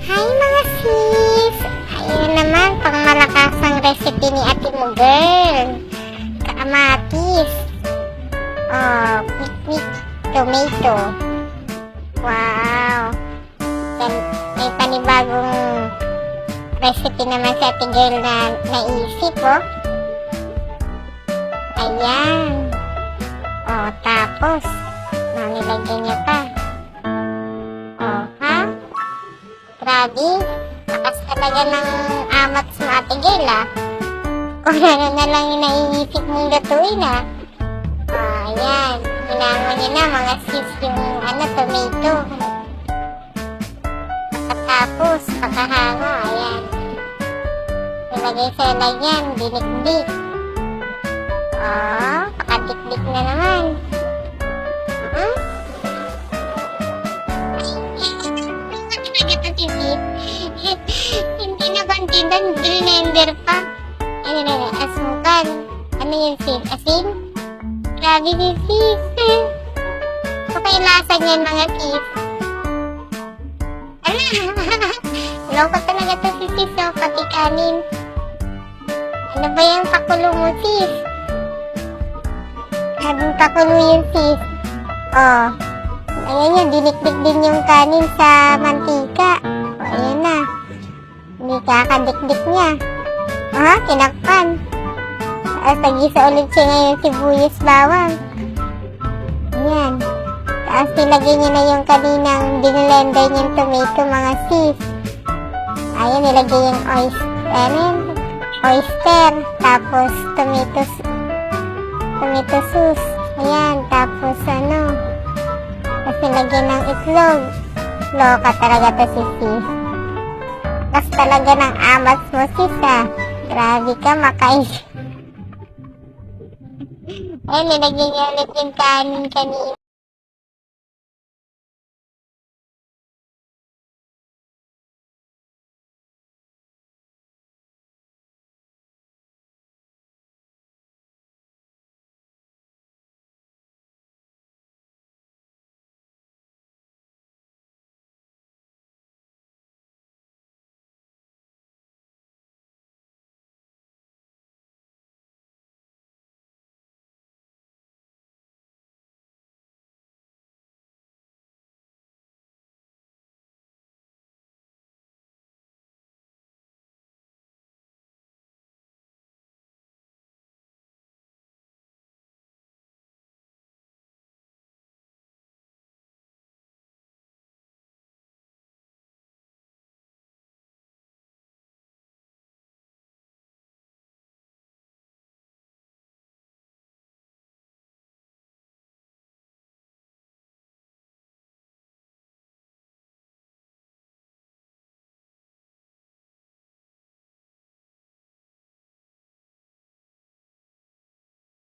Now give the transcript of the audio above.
Hi mga sis! Ayun naman, pang malakasang recipe ni ate mo, girl. Kaamatis. Oh, quick tomato. Wow. Yan, may panibagong recipe naman sa ate girl na naisip, oh. Ayan. Oh, tapos, nilagyan niya pa. Oh, ha? Grabe. Lakas talaga ng amat sa ate girl, ah. Kung ano na lang yung naiisip mong lutuin, ah. Oh, ayan. Hinango niya na mga sis yung tomato. Pagkatapos, pagkahango, ayan. Nilagay sa lagyan, dinikdik. Oh, pakadikdik na naman. Hindi na kontindan, blender pa. Asukal. Ano yun, sis? Asin? Grabe si sis. So, kayo lasa niyan, mga sis. Loko talaga to si sis, oh, pati kanin. Ano ba yung pakulo mo, sis? Habang pakulo yung sis. Oh. Ayan yun, dinikdik din yung kanin sa mantika. O, ayan na. Hindi kakadikdik niya. Ah, tinakpan. Tapos, nagisa ulit siya ngayon sibuyas bawang. Ayan. Tapos, nilagay niya na yung kaninang dinlender niyang tomato, mga sis. Ayan, nilagay yung oyster. Tapos, tomato sauce. Ayan, tapos tapos nilagyan ng itlog. Loka talaga to si sis. Tapos talaga ng amat mo, sis, ah. Grabe ka, makain. Ayan, nilagyan niya ulit yung kanin kanina.